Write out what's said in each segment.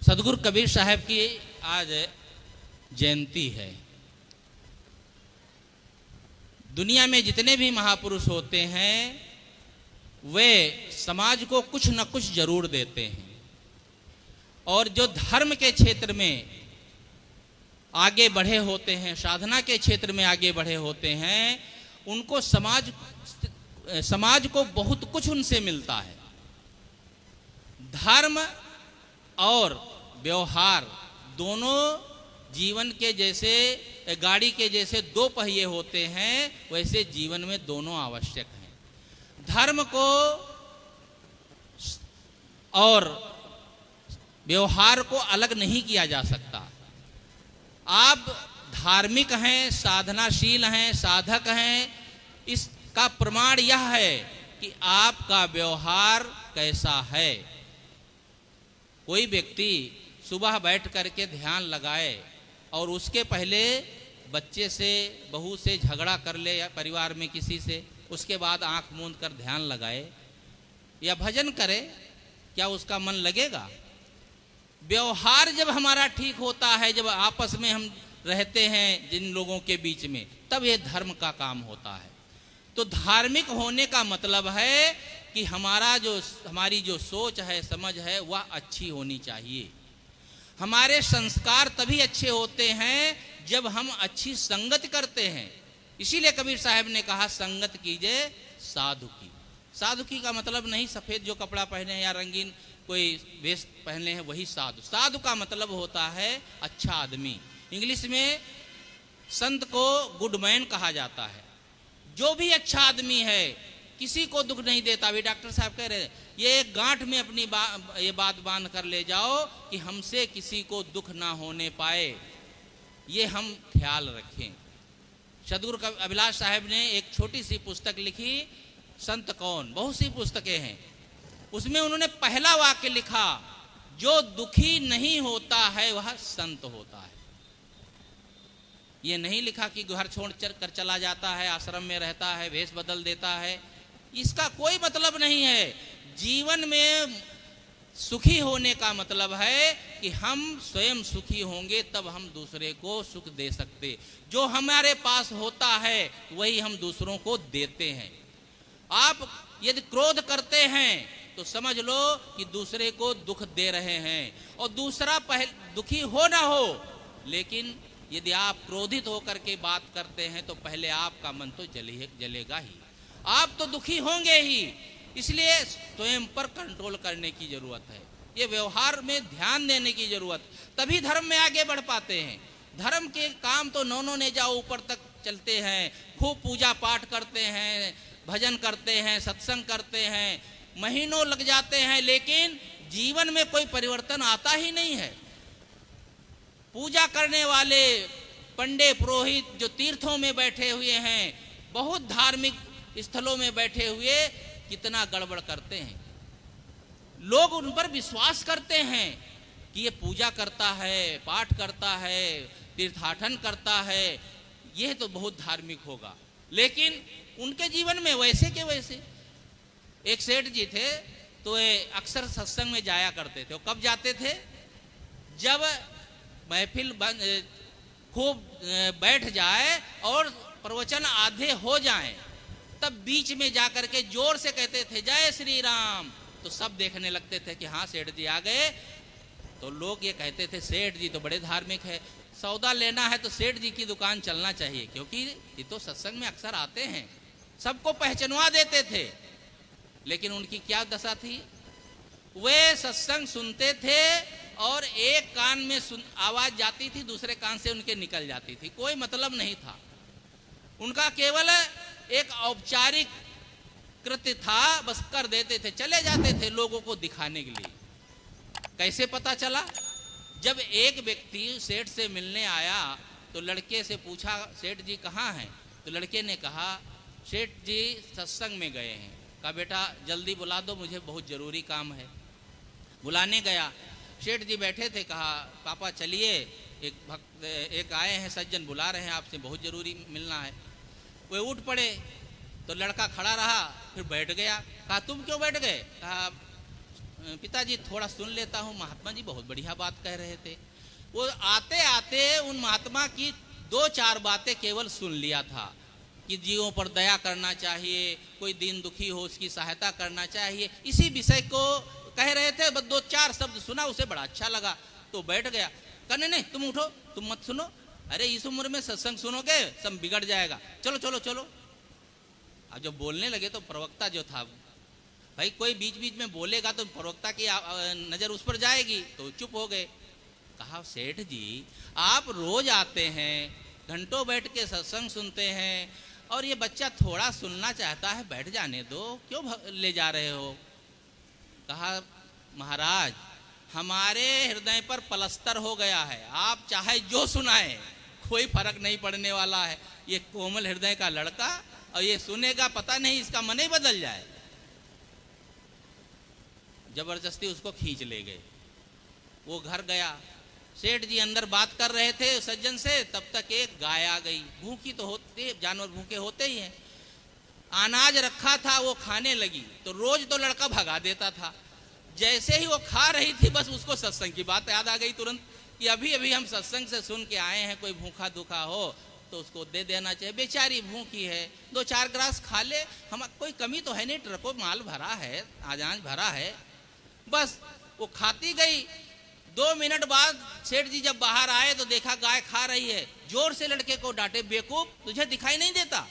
सदगुरु कबीर साहब की आज जयंती है। दुनिया में जितने भी महापुरुष होते हैं वे समाज को कुछ न कुछ जरूर देते हैं, और जो धर्म के क्षेत्र में आगे बढ़े होते हैं, साधना के क्षेत्र में आगे बढ़े होते हैं, उनको समाज को बहुत कुछ उनसे मिलता है। धर्म और व्यवहार दोनों जीवन के जैसे गाड़ी के जैसे दो पहिए होते हैं, वैसे जीवन में दोनों आवश्यक हैं। धर्म को और व्यवहार को अलग नहीं किया जा सकता। आप धार्मिक हैं, साधनाशील हैं, साधक हैं, इसका प्रमाण यह है कि आपका व्यवहार कैसा है। कोई व्यक्ति सुबह बैठ करके ध्यान लगाए और उसके पहले बच्चे से, बहू से झगड़ा कर ले या परिवार में किसी से, उसके बाद आंख मूंद कर ध्यान लगाए या भजन करे, क्या उसका मन लगेगा? व्यवहार जब हमारा ठीक होता है, जब आपस में हम रहते हैं जिन लोगों के बीच में, तब ये धर्म का काम होता है। तो धार्मिक होने का मतलब है कि हमारी जो सोच है, समझ है, वह अच्छी होनी चाहिए। हमारे संस्कार तभी अच्छे होते हैं जब हम अच्छी संगत करते हैं। इसीलिए कबीर साहब ने कहा, संगत कीजिए साधु की। साधु की का मतलब नहीं सफ़ेद जो कपड़ा पहने हैं या रंगीन कोई वेश पहने हैं वही साधु। साधु का मतलब होता है अच्छा आदमी। इंग्लिश में संत को गुड मैन कहा जाता है। जो भी अच्छा आदमी है, किसी को दुख नहीं देता। अभी डॉक्टर साहब कह रहे हैं, ये एक गांठ में अपनी ये बात बांध कर ले जाओ कि हमसे किसी को दुख ना होने पाए, ये हम ख्याल रखें। सदगुरु अभिलाष साहब ने एक छोटी सी पुस्तक लिखी, संत कौन। बहुत सी पुस्तकें हैं, उसमें उन्होंने पहला वाक्य लिखा, जो दुखी नहीं होता है वह संत होता है। ये नहीं लिखा कि घर छोड़ कर चला जाता है, आश्रम में रहता है, वेश बदल देता है, इसका कोई मतलब नहीं है। जीवन में सुखी होने का मतलब है कि हम स्वयं सुखी होंगे तब हम दूसरे को सुख दे सकते। जो हमारे पास होता है वही हम दूसरों को देते हैं। आप यदि क्रोध करते हैं तो समझ लो कि दूसरे को दुख दे रहे हैं, और दूसरा दुखी हो ना हो, लेकिन यदि आप क्रोधित होकर के बात करते हैं तो पहले आपका मन तो जलेगा ही, आप तो दुखी होंगे ही। इसलिए स्वयं पर कंट्रोल करने की जरूरत है, ये व्यवहार में ध्यान देने की जरूरत, तभी धर्म में आगे बढ़ पाते हैं। धर्म के काम तो नौनों ने जाओ ऊपर तक चलते हैं, खूब पूजा पाठ करते हैं, भजन करते हैं, सत्संग करते हैं, महीनों लग जाते हैं, लेकिन जीवन में कोई परिवर्तन आता ही नहीं है। पूजा करने वाले पंडे पुरोहित जो तीर्थों में बैठे हुए हैं, बहुत धार्मिक स्थलों में बैठे हुए, कितना गड़बड़ करते हैं। लोग उन पर विश्वास करते हैं कि ये पूजा करता है, पाठ करता है, तीर्थाटन करता है, यह तो बहुत धार्मिक होगा, लेकिन उनके जीवन में वैसे के वैसे। एक सेठ जी थे तो अक्सर सत्संग में जाया करते थे। वो कब जाते थे? जब महफिल खूब बैठ जाए और प्रवचन आधे हो जाएं, तब बीच में जाकर के जोर से कहते थे जय श्री राम, तो सब देखने लगते थे कि हाँ सेठ जी आ गए। तो लोग ये कहते थे सेठ जी तो बड़े धार्मिक है, सौदा लेना है तो सेठ जी की दुकान चलना चाहिए, क्योंकि ये तो सत्संग में अक्सर आते हैं, सबको पहचानवा देते थे। लेकिन उनकी क्या दशा थी? वे सत्संग सुनते थे और एक कान में आवाज जाती थी, दूसरे कान से उनके निकल जाती थी, कोई मतलब नहीं था उनका, केवल एक औपचारिक कृत्य था, बस कर देते थे, चले जाते थे लोगों को दिखाने के लिए। कैसे पता चला? जब एक व्यक्ति सेठ से मिलने आया तो लड़के से पूछा सेठ जी कहाँ हैं? तो लड़के ने कहा सेठ जी सत्संग में गए हैं। कहा बेटा जल्दी बुला दो, मुझे बहुत ज़रूरी काम है। बुलाने गया, सेठ जी बैठे थे, कहा पापा चलिए, एक आए हैं सज्जन, बुला रहे हैं आपसे, बहुत ज़रूरी मिलना है। वे उठ पड़े तो लड़का खड़ा रहा, फिर बैठ गया। कहा तुम क्यों बैठ गए? कहा पिताजी थोड़ा सुन लेता हूँ। महात्मा जी बहुत बढ़िया बात कह रहे थे। वो आते आते उन महात्मा की 2-4 बातें केवल सुन लिया था कि जीवों पर दया करना चाहिए, कोई दीन दुखी हो उसकी सहायता करना चाहिए, इसी विषय को कह रहे थे। बस 2-4 शब्द सुना, उसे बड़ा अच्छा लगा तो बैठ गया। कहने नहीं तुम उठो, तुम मत सुनो, अरे इस उम्र में सत्संग सुनोगे सब बिगड़ जाएगा, चलो चलो चलो। अब जब बोलने लगे तो प्रवक्ता जो था, भाई कोई बीच बीच में बोलेगा तो प्रवक्ता की नज़र उस पर जाएगी, तो चुप हो गए। कहा सेठ जी आप रोज आते हैं, घंटों बैठ के सत्संग सुनते हैं, और ये बच्चा थोड़ा सुनना चाहता है, बैठ जाने दो, क्यों ले जा रहे हो। कहा महाराज हमारे हृदय पर पलस्तर हो गया है, आप चाहे जो सुनाएं कोई फर्क नहीं पड़ने वाला है। ये कोमल हृदय का लड़का, और ये सुनेगा पता नहीं इसका मन ही बदल जाए। जबरदस्ती उसको खींच ले गए। वो घर गया, सेठ जी अंदर बात कर रहे थे सज्जन से, तब तक एक गाय आ गई। भूखी तो होते, जानवर भूखे होते ही हैं। अनाज रखा था वो खाने लगी, तो रोज तो लड़का भगा देता था। जैसे ही वो खा रही थी बस उसको सत्संग की बात याद आ गई तुरंत कि अभी अभी हम सत्संग से सुन के आए हैं, कोई भूखा दुखा हो तो उसको दे देना चाहिए, बेचारी भूखी है, 2-4 ग्रास खा ले, हम कोई कमी तो है नहीं, ट्रकों माल भरा है, अनाज भरा है। बस वो खाती गई। 2 मिनट बाद सेठ जी जब बाहर आए तो देखा गाय खा रही है। जोर से लड़के को डांटे, बेवकूफ तुझे दिखाई नहीं देता,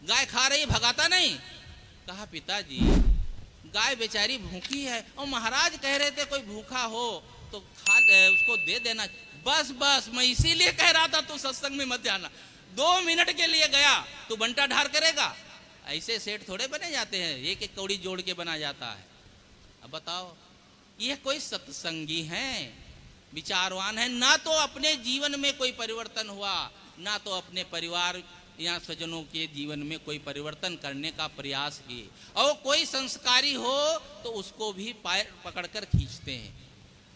गाय खा रही भगाता नहीं। कहा पिताजी गाय बेचारी भूखी है, और महाराज कह रहे थे कोई भूखा हो तो खा उसको दे देना। बस बस मैं इसीलिए कह रहा था तू सत्संग में मत जाना। 2 मिनट के लिए गया तू बंटा ढार करेगा। ऐसे सेठ थोड़े बने जाते हैं, एक एक कौड़ी जोड़ के बना जाता है। अब बताओ ये कोई सत्संगी हैं, विचारवान है, ना तो अपने जीवन में कोई परिवर्तन हुआ, ना तो अपने परिवार या स्वजनों के जीवन में कोई परिवर्तन करने का प्रयास किए। और कोई संस्कारी हो तो उसको भी पैर पकड़कर खींचते हैं।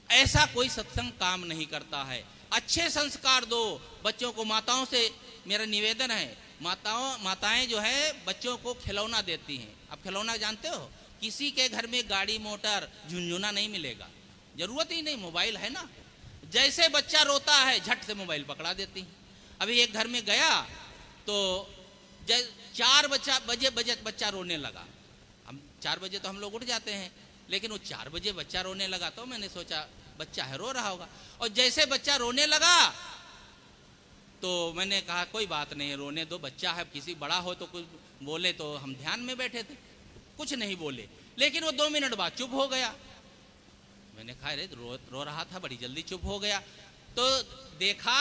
ऐसा कोई सत्संग काम नहीं करता है। अच्छे संस्कार दो बच्चों को। माताओं से मेरा निवेदन है, माताएं जो है बच्चों को खिलौना देती हैं। अब खिलौना जानते हो, किसी के घर में गाड़ी मोटर झुंझुना नहीं मिलेगा, जरूरत ही नहीं, मोबाइल है ना। जैसे बच्चा रोता है झट से मोबाइल पकड़ा देती हैं। अभी एक घर में गया तो 4 बजे बच्चा रोने लगा। हम 4 बजे तो हम लोग उठ जाते हैं, लेकिन वो 4 बजे बच्चा रोने लगा तो मैंने सोचा बच्चा है, रो रहा होगा। और जैसे बच्चा रोने लगा तो मैंने कहा कोई बात नहीं, रोने दो, बच्चा है, किसी बड़ा हो तो कुछ बोले तो हम ध्यान में बैठे थे, कुछ नहीं बोले। लेकिन वो 2 मिनट बाद चुप हो गया। मैंने कहा अरे रो रहा था, बड़ी जल्दी चुप हो गया। तो देखा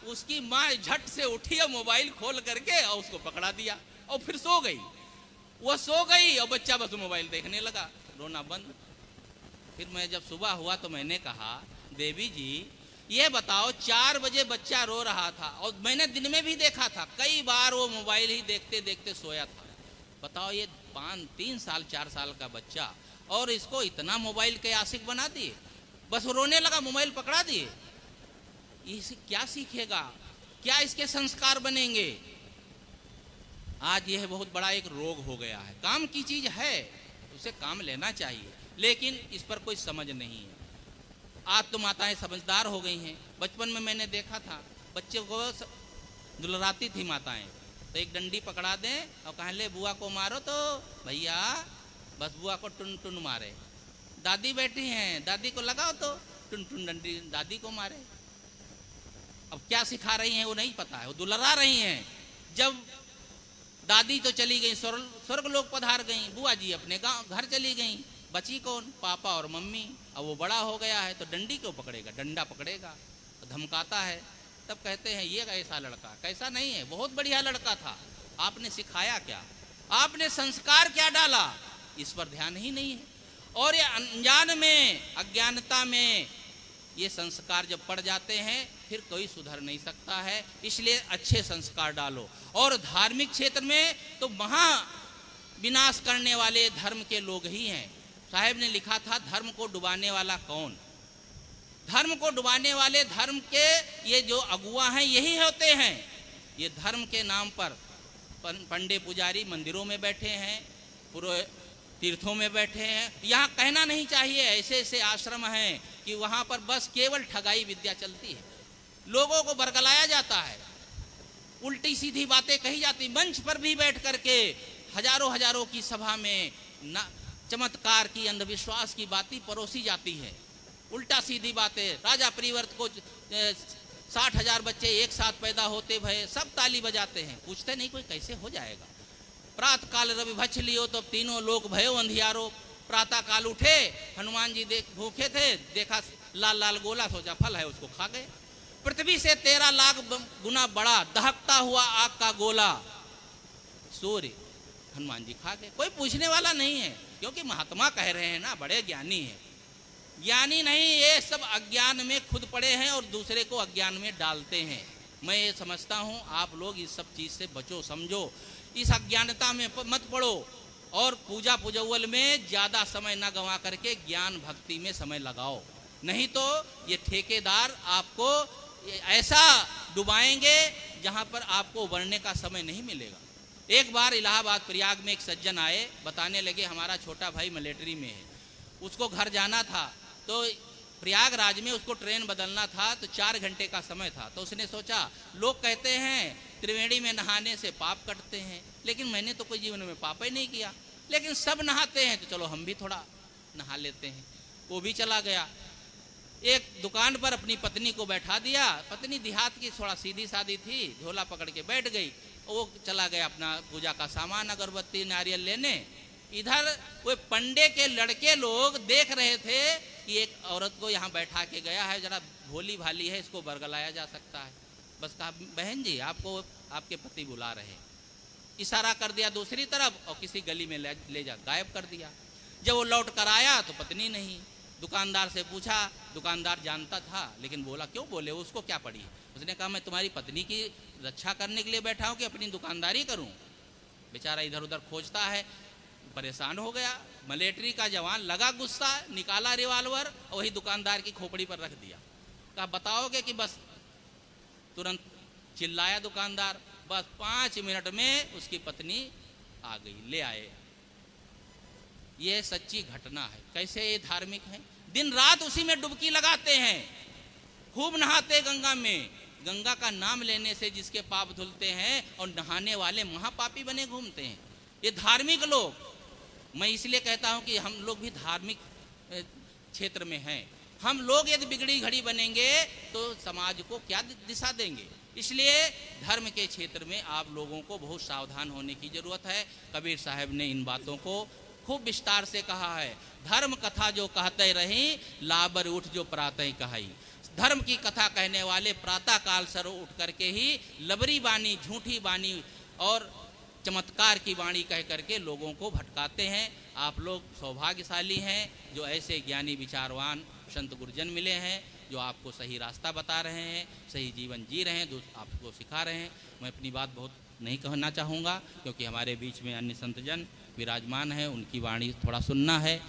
उसकी माँ झट से उठी और मोबाइल खोल करके और उसको पकड़ा दिया और फिर सो गई। वो सो गई और बच्चा बस मोबाइल देखने लगा, रोना बंद। फिर मैं जब सुबह हुआ तो मैंने कहा देवी जी ये बताओ 4 बजे बच्चा रो रहा था और मैंने दिन में भी देखा था, कई बार वो मोबाइल ही देखते देखते सोया था। बताओ ये 3 साल 4 साल का बच्चा, और इसको इतना मोबाइल के आशिक बना दिए, बस रोने लगा मोबाइल पकड़ा दिए। इसे क्या सीखेगा, क्या इसके संस्कार बनेंगे। आज यह बहुत बड़ा एक रोग हो गया है। काम की चीज है, उसे काम लेना चाहिए, लेकिन इस पर कोई समझ नहीं है। आज तो माताएं समझदार हो गई हैं। बचपन में मैंने देखा था बच्चे को दुलराती थी माताएं, तो एक डंडी पकड़ा दें और कहें ले बुआ को मारो, तो भैया बस बुआ को टुन टुन मारे। दादी बैठी हैं, दादी को लगाओ तो टुन टुन डंडी दादी को मारे। अब क्या सिखा रही हैं वो नहीं पता है, वो दुलरा रही हैं। जब दादी तो चली गई, स्वर्ग लोक पधार गई, बुआ जी अपने गांव घर चली गई, बची कौन, पापा और मम्मी। अब वो बड़ा हो गया है तो डंडी क्यों पकड़ेगा, डंडा पकड़ेगा तो धमकाता है। तब कहते हैं ये कैसा लड़का, कैसा नहीं है, बहुत बढ़िया लड़का था, आपने सिखाया क्या, आपने संस्कार क्या डाला, इस पर ध्यान ही नहीं है। और ये अनजान में, अज्ञानता में ये संस्कार जब पड़ जाते हैं फिर कोई सुधर नहीं सकता है। इसलिए अच्छे संस्कार डालो। और धार्मिक क्षेत्र में तो महा विनाश करने वाले धर्म के लोग ही हैं। साहब ने लिखा था धर्म को डुबाने वाला कौन, धर्म को डुबाने वाले धर्म के ये जो अगुआ हैं यही होते हैं। ये धर्म के नाम पर पंडे पुजारी मंदिरों में बैठे हैं, तीर्थों में बैठे हैं। यहाँ कहना नहीं चाहिए, ऐसे ऐसे आश्रम हैं कि वहाँ पर बस केवल ठगाई विद्या चलती है, लोगों को बरगलाया जाता है, उल्टी सीधी बातें कही जाती। मंच पर भी बैठ करके हजारों हजारों की सभा में चमत्कार की, अंधविश्वास की बातें परोसी जाती है, उल्टा सीधी बातें। राजा परिवर्त को 60,000 बच्चे एक साथ पैदा होते भय, सब ताली बजाते हैं, पूछते नहीं कोई कैसे हो जाएगा। प्रातः काल रवि भक्ष लियो तो तीनों लोग भयो अंधियारो। प्रातः काल उठे, हनुमान जी भूखे थे, देखा लाल लाल गोला, सोचा फल है, उसको खा गए। पृथ्वी से 13 लाख गुना बड़ा दहकता हुआ आग का गोला सूर्य हनुमान जी खा गए। कोई पूछने वाला नहीं है, क्योंकि महात्मा कह रहे हैं ना, बड़े ज्ञानी हैं। ज्ञानी नहीं, ये सब अज्ञान में खुद पड़े हैं और दूसरे को अज्ञान में डालते हैं। मैं ये समझता हूँ आप लोग इस सब चीज़ से बचो, समझो, इस अज्ञानता में मत पड़ो और पूजा पूजौल में ज़्यादा समय न गंवा करके ज्ञान भक्ति में समय लगाओ, नहीं तो ये ठेकेदार आपको ऐसा डुबाएंगे जहाँ पर आपको उबरने का समय नहीं मिलेगा। एक बार इलाहाबाद प्रयाग में एक सज्जन आए, बताने लगे हमारा छोटा भाई मिलिट्री में है, उसको घर जाना था, तो प्रयागराज में उसको ट्रेन बदलना था, तो 4 घंटे का समय था। तो उसने सोचा, लोग कहते हैं त्रिवेणी में नहाने से पाप कटते हैं, लेकिन मैंने तो कोई जीवन में पाप ही नहीं किया, लेकिन सब नहाते हैं तो चलो हम भी थोड़ा नहा लेते हैं। वो भी चला गया, एक दुकान पर अपनी पत्नी को बैठा दिया। पत्नी देहात की, थोड़ा सीधी सादी थी, झोला पकड़ के बैठ गई। वो चला गया अपना पूजा का सामान, अगरबत्ती नारियल लेने। इधर वो पंडे के लड़के लोग देख रहे थे कि एक औरत को यहाँ बैठा के गया है, जरा भोली भाली है, इसको बरगलाया जा सकता है। बस कहा, बहन जी आपको आपके पति बुला रहे। इशारा कर दिया दूसरी तरफ और किसी गली में ले जा गायब कर दिया। जब वो लौट कर आया तो पत्नी नहीं। दुकानदार से पूछा, दुकानदार जानता था, लेकिन बोला क्यों बोले, उसको क्या पड़ी है? उसने कहा मैं तुम्हारी पत्नी की रक्षा करने के लिए बैठा हूँ कि अपनी दुकानदारी करूँ। बेचारा इधर उधर खोजता है, परेशान हो गया। मिलिट्री का जवान लगा गुस्सा, निकाला रिवाल्वर और वही दुकानदार की खोपड़ी पर रख दिया। कहा बताओगे कि बस? तुरंत चिल्लाया दुकानदार। बस 5 मिनट में उसकी पत्नी आ गई, ले आए। ये सच्ची घटना है। कैसे ये धार्मिक है? दिन रात उसी में डुबकी लगाते हैं, खूब नहाते गंगा में। गंगा का नाम लेने से जिसके पाप धुलते हैं और नहाने वाले महापापी बने घूमते हैं ये धार्मिक लोग। मैं इसलिए कहता हूं कि हम लोग भी धार्मिक क्षेत्र में हैं। हम लोग यदि बिगड़ी घड़ी बनेंगे तो समाज को क्या दिशा देंगे? इसलिए धर्म के क्षेत्र में आप लोगों को बहुत सावधान होने की जरूरत है। कबीर साहब ने इन बातों को खूब विस्तार से कहा है। धर्म कथा जो कहते रही, लाबर उठ जो प्रातः कहाई। धर्म की कथा कहने वाले प्रातः काल सर उठ करके ही लबरी बानी, झूठी बानी और चमत्कार की वाणी कह करके लोगों को भटकाते हैं। आप लोग सौभाग्यशाली हैं जो ऐसे ज्ञानी विचारवान संत गुरुजन मिले हैं, जो आपको सही रास्ता बता रहे हैं, सही जीवन जी रहे हैं, आपको सिखा रहे हैं। मैं अपनी बात बहुत नहीं कहना चाहूँगा, क्योंकि हमारे बीच में अन्य संतजन विराजमान हैं, उनकी वाणी थोड़ा सुनना है।